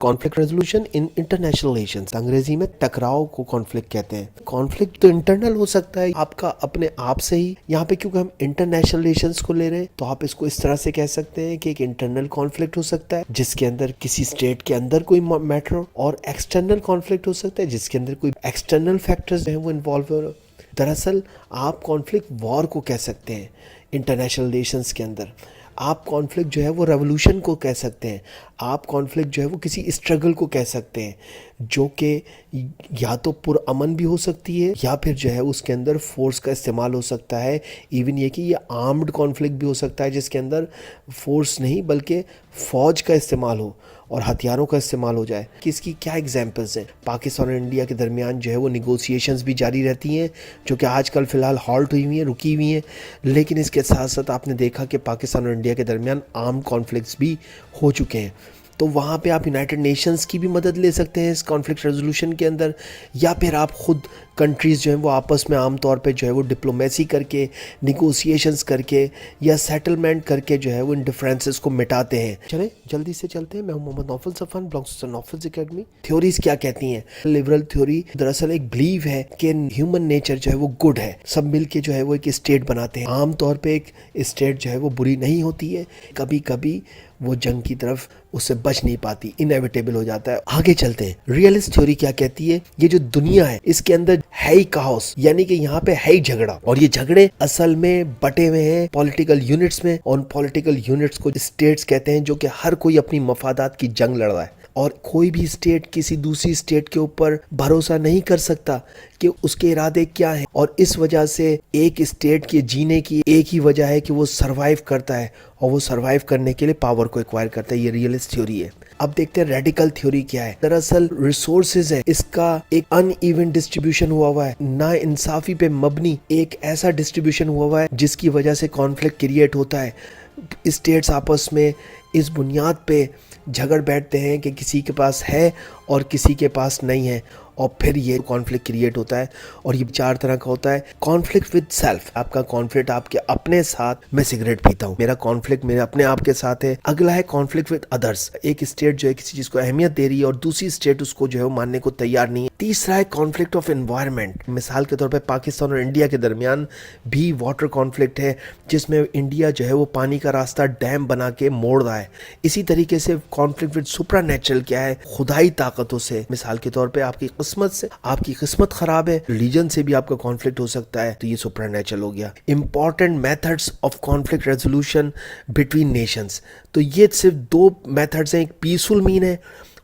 Conflict resolution in international relations, अंग्रेजी में टकराव को कॉन्फ्लिक्ट कहते हैं। कॉन्फ्लिक्ट तो इंटरनल हो सकता है आपका अपने आप से ही, यहाँ पे क्योंकि हम इंटरनेशनल रिलेशंस को ले रहे हैं तो आप इसको इस तरह से कह सकते हैं कि एक इंटरनल कॉन्फ्लिक्ट हो सकता है जिसके अंदर किसी स्टेट के अंदर कोई मैटर हो, और एक्सटर्नल कॉन्फ्लिक्ट हो सकता है जिसके अंदर कोई एक्सटर्नल फैक्टर्स हैं वो इन्वॉल्व हो। दरअसल आप कॉन्फ्लिक्ट वॉर को कह सकते हैं इंटरनेशनल रिलेशंस के अंदर। आप कॉन्फ्लिक्ट जो है वो रेवोल्यूशन को कह सकते हैं। आप कॉन्फ्लिक्ट जो है वो किसी स्ट्रगल को कह सकते हैं जो कि या तो पुरअमन भी हो सकती है या फिर जो है उसके अंदर फोर्स का इस्तेमाल हो सकता है। इवन ये कि ये आर्म्ड कॉन्फ्लिक्ट भी हो सकता है जिसके अंदर फोर्स नहीं बल्कि फ़ौज का इस्तेमाल हो और हथियारों का इस्तेमाल हो जाए। कि इसकी क्या एग्जांपल्स हैं? पाकिस्तान और इंडिया के दरमियान जो है वो निगोशिएशंस भी जारी रहती हैं जो कि आजकल फ़िलहाल हॉल्ट हुई हुई हैं, रुकी हुई हैं, लेकिन इसके साथ साथ आपने देखा कि पाकिस्तान और इंडिया के दरमियान आर्म कॉन्फ्लिक्ट्स भी हो चुके हैं। तो वहाँ पे आप यूनाइटेड नेशंस की भी मदद ले सकते हैं इस कॉन्फ्लिक्ट रेजोल्यूशन के अंदर, या फिर आप ख़ुद कंट्रीज़ जो हैं वो आपस में आम तौर पे जो है वो डिप्लोमेसी करके, निगोशिएशंस करके या सेटलमेंट करके जो है वो इन डिफरेंसेस को मिटाते हैं। चलें जल्दी से चलते हैं। मैं हूं Mohammad Naufal Safan, belongs to Naufal's academy. Theories क्या कहती हैं? लिबरल थ्योरी दरअसल एक बिलीव है कि ह्यूमन नेचर जो है वो गुड है, सब मिल के जो है वो एक स्टेट बनाते हैं। आम तौर पर एक स्टेट जो है वो बुरी नहीं होती है, कभी कभी वो जंग की तरफ उससे बच नहीं पाती, इनएविटेबल हो जाता है। आगे चलते हैं। रियलिस्ट थ्योरी क्या कहती है? ये जो दुनिया है इसके अंदर है ही काओस, यानी कि यहाँ पे है ही झगड़ा, और ये झगड़े असल में बटे हुए हैं पॉलिटिकल यूनिट्स में, और पॉलिटिकल यूनिट्स को स्टेट्स कहते हैं जो कि हर कोई अपनी मफादात की जंग लड़ रहा है। और कोई भी स्टेट किसी दूसरी स्टेट के ऊपर भरोसा नहीं कर सकता कि उसके इरादे क्या हैं, और इस वजह से एक स्टेट के जीने की एक ही वजह है कि वो सरवाइव करता है, और वो सरवाइव करने के लिए पावर को एक्वायर करता है। ये रियलिस्ट थ्योरी है। अब देखते हैं रेडिकल थ्योरी क्या है। दरअसल रिसोर्सेज है, इसका एक अनइवन डिस्ट्रीब्यूशन हुआ है, ना इंसाफी पे मबनी एक ऐसा डिस्ट्रीब्यूशन हुआ है जिसकी वजह से कॉन्फ्लिक्ट क्रिएट होता है। स्टेट्स आपस में इस बुनियाद पे झगड़ बैठते हैं कि किसी के पास है और किसी के पास नहीं है, और फिर ये कॉन्फ्लिक्ट क्रिएट होता है। और ये चार तरह का होता है। कॉन्फ्लिक्ट विद सेल्फ, आपका कॉन्फ्लिक्ट आपके अपने साथ, मैं सिगरेट पीता हूँ, मेरा कॉन्फ्लिक्ट मेरे अपने आप के साथ है। अगला है कॉन्फ्लिक्ट विद अदर्स, एक स्टेट जो है किसी चीज को अहमियत दे रही है और दूसरी स्टेट उसको जो है वो मानने को तैयार नहीं है। तीसरा है कॉन्फ्लिक्ट ऑफ एनवायरनमेंट। मिसाल के तौर पर पाकिस्तान और इंडिया के दरमियान भी वाटर कॉन्फ्लिक्ट है जिसमें इंडिया जो है वो पानी का रास्ता डैम बना के मोड़ रहा है। इसी तरीके से कॉन्फ्लिक्ट विद सुप्रा नेचुरल क्या है? खुदाई ताकतों से। मिसाल के तौर पे आपकी किस्मत से, आपकी किस्मत खराब है, रिलीजन से भी आपका कॉन्फ्लिक्ट हो सकता है, तो ये सुप्रा नेचुरल हो गया। Important methods of conflict resolution between Nations, तो ये सिर्फ दो मेथड्स हैं, एक पीसफुल मीन है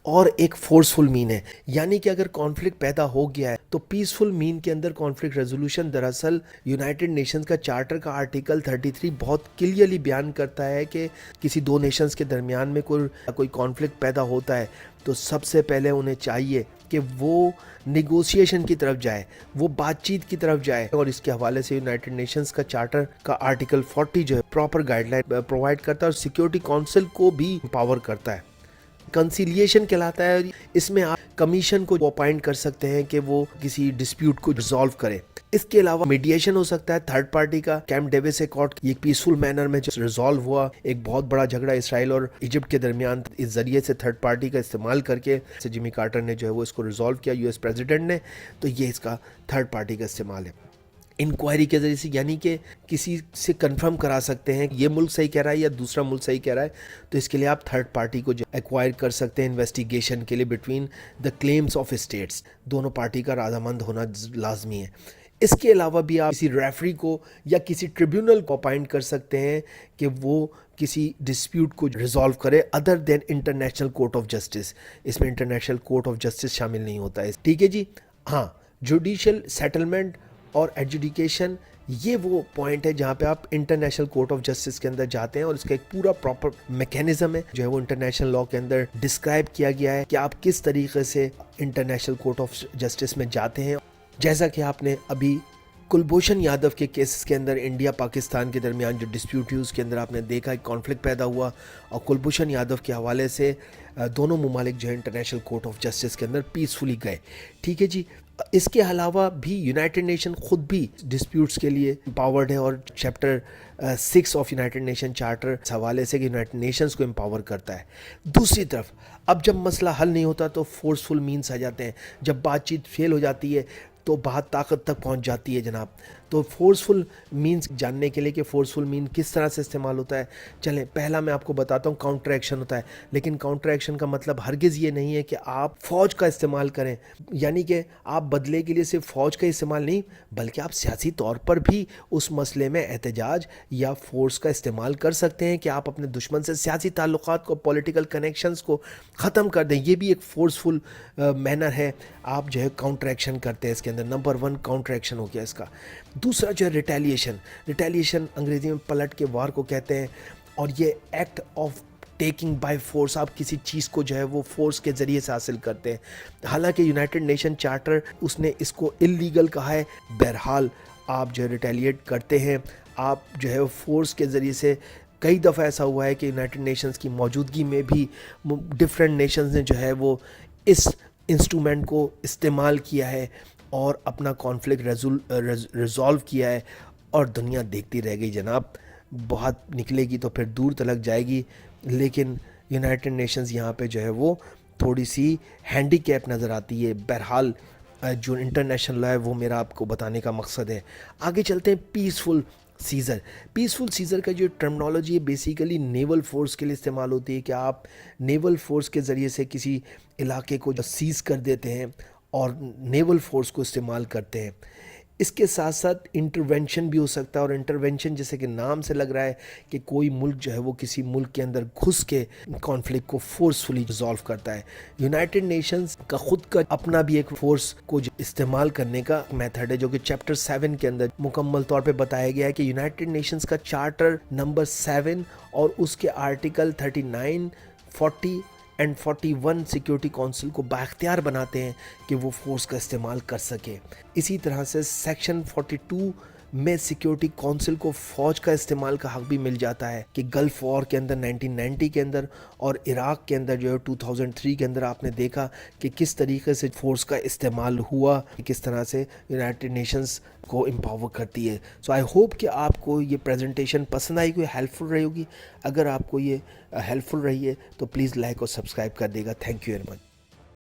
और एक फोर्सफुल मीन है। यानी कि अगर कॉन्फ्लिक्ट पैदा हो गया है तो पीसफुल मीन के अंदर कॉन्फ्लिक्ट रेजोल्यूशन, दरअसल यूनाइटेड नेशंस का चार्टर का आर्टिकल 33 बहुत क्लियरली बयान करता है कि किसी दो नेशंस के दरमियान में कोई कॉन्फ्लिक्ट पैदा होता है तो सबसे पहले उन्हें चाहिए कि वो निगोशिएशन की तरफ जाए, वो बातचीत की तरफ जाए। और इसके हवाले से यूनाइटेड नेशंस का चार्टर का आर्टिकल 40 जो है प्रॉपर गाइडलाइन प्रोवाइड करता है और सिक्योरिटी काउंसिल को भी पावर करता है। कंसिलिएशन कहलाता है। इसमें आप कमीशन को अपॉइंट कर सकते हैं कि वो किसी डिस्प्यूट को रिजॉल्व करे। इसके अलावा मीडिएशन हो सकता है थर्ड पार्टी का। कैंप डेविस एकॉर्ड ये पीसफुल मैनर में जो रिजॉल्व हुआ एक बहुत बड़ा झगड़ा इसराइल और इजिप्ट के दरमियान, इस जरिए से थर्ड पार्टी का इस्तेमाल करके जिमी कार्टर ने जो है वो इसको रिजॉल्व किया, यूएस प्रेसिडेंट ने। तो ये इसका थर्ड पार्टी का इस्तेमाल है। इंक्वायरी के जरिए से, यानी कि किसी से कंफर्म करा सकते हैं ये मुल्क सही कह रहा है या दूसरा मुल्क सही कह रहा है, तो इसके लिए आप थर्ड पार्टी को एक्वायर कर सकते हैं इन्वेस्टिगेशन के लिए between the claims of states. दोनों पार्टी का रजामंद होना लाजमी है। इसके अलावा भी आप किसी रेफरी को या किसी ट्रिब्यूनल को अपॉइंट कर सकते हैं कि वो किसी डिस्प्यूट को रिजॉल्व करे other than international court of justice. इसमें इंटरनेशनल कोर्ट ऑफ जस्टिस शामिल नहीं होता है। ठीक है जी। हाँ, जुडिशियल सेटलमेंट और एडजुडिकेशन ये वो पॉइंट है जहाँ पे आप इंटरनेशनल कोर्ट ऑफ जस्टिस के अंदर जाते हैं और इसका एक पूरा प्रॉपर मैकेनिज्म है जो है वो इंटरनेशनल लॉ के अंदर डिस्क्राइब किया गया है कि आप किस तरीके से इंटरनेशनल कोर्ट ऑफ जस्टिस में जाते हैं। जैसा कि आपने अभी कुलभूषण यादव के केसेस के अंदर इंडिया पाकिस्तान के दरमियान जो डिस्प्यूट हुई उसके अंदर आपने देखा एक कॉन्फ्लिक्ट पैदा हुआ और कुलभूषण यादव के हवाले से दोनों ममालिक जो है इंटरनेशनल कोर्ट ऑफ जस्टिस के अंदर पीसफुली गए। ठीक है जी। اس کے علاوہ بھی یونائٹڈ نیشن خود بھی ڈسپیوٹس کے لیے امپاورڈ ہے، اور chapter 6 of United Nation Charter اس حوالے سے کہ یونائٹڈ نیشنز کو امپاور کرتا ہے۔ دوسری طرف اب جب مسئلہ حل نہیں ہوتا تو فورسفل مینس آ جاتے ہیں، جب بات چیت فیل ہو جاتی ہے تو بات طاقت تک پہنچ جاتی ہے جناب۔ تو فورسفل مینس جاننے کے لیے کہ فورسفل مین کس طرح سے استعمال ہوتا ہے، چلیں پہلا میں آپ کو بتاتا ہوں کاؤنٹر ایکشن ہوتا ہے، لیکن کاؤنٹر ایکشن کا مطلب ہرگز یہ نہیں ہے کہ آپ فوج کا استعمال کریں، یعنی کہ آپ بدلے کے لیے صرف فوج کا استعمال نہیں بلکہ آپ سیاسی طور پر بھی اس مسئلے میں احتجاج یا فورس کا استعمال کر سکتے ہیں کہ آپ اپنے دشمن سے سیاسی تعلقات کو، پولیٹیکل کنیکشنز کو ختم کر دیں۔ یہ بھی ایک فورسفل مینر ہے، آپ جو ہے کاؤنٹر ایکشن کرتے ہیں اس کے اندر۔ نمبر 1 کاؤنٹر ایکشن ہو گیا اس کا۔ دوسرا جو ہے ریٹیلیشن انگریزی میں پلٹ کے وار کو کہتے ہیں، اور یہ act of taking by force, آپ کسی چیز کو جو ہے وہ فورس کے ذریعے سے حاصل کرتے ہیں۔ حالانکہ یونائٹڈ نیشن چارٹر اس نے اس کو اللیگل کہا ہے، بہرحال آپ جو ہے ریٹیلیٹ کرتے ہیں، آپ جو ہے فورس کے ذریعے سے۔ کئی دفعہ ایسا ہوا ہے کہ یونائٹڈ نیشنز کی موجودگی میں بھی ڈفرینٹ نیشنز نے جو ہے وہ اس انسٹرومنٹ کو استعمال کیا ہے اور اپنا کانفلکٹ ریزولو کیا ہے، اور دنیا دیکھتی رہ گئی جناب۔ بہت نکلے گی تو پھر دور تلک جائے گی، لیکن یونائٹڈ نیشنز یہاں پہ جو ہے وہ تھوڑی سی ہینڈی کیپ نظر آتی ہے۔ بہرحال جو انٹرنیشنل لا ہے وہ میرا آپ کو بتانے کا مقصد ہے۔ آگے چلتے ہیں پیسفل سیزر کا جو ٹرمنالوجی ہے بیسیکلی نیول فورس کے لیے استعمال ہوتی ہے کہ آپ نیول فورس کے ذریعے سے کسی علاقے کو سیز کر دیتے ہیں اور نیول فورس کو استعمال کرتے ہیں۔ اس کے ساتھ ساتھ انٹرونشن بھی ہو سکتا ہے، اور انٹرونشن جیسے کہ نام سے لگ رہا ہے کہ کوئی ملک جو ہے وہ کسی ملک کے اندر گھس کے کانفلکٹ کو فورسفلی ریزالو کرتا ہے۔ یونائٹڈ نیشنز کا خود کا اپنا بھی ایک فورس کو استعمال کرنے کا میتھڈ ہے، جو کہ چیپٹر 7 کے اندر مکمل طور پہ بتایا گیا ہے کہ یونائٹڈ نیشنز کا چارٹر نمبر 7 اور اس کے آرٹیکل 39، 40 اینڈ 41 سیکیورٹی کونسل کو بااختیار بناتے ہیں کہ وہ فورس کا استعمال کر سکے۔ اسی طرح سے سیکشن 42 میں سیکیورٹی کونسل کو فوج کا استعمال کا حق بھی مل جاتا ہے کہ گلف وار کے اندر 1990 کے اندر اور عراق کے اندر جو ہے 2003 کے اندر آپ نے دیکھا کہ کس طریقے سے فورس کا استعمال ہوا، کس طرح سے یونائٹڈ نیشنز کو امپاور کرتی ہے۔ سو آئی ہوپ کہ آپ کو یہ پریزنٹیشن پسند آئی، کوئی ہیلپ فل رہی ہوگی۔ اگر آپ کو یہ ہیلپ فل رہی ہے تو پلیز لائک اور سبسکرائب کر دے گا۔ Thank you very much.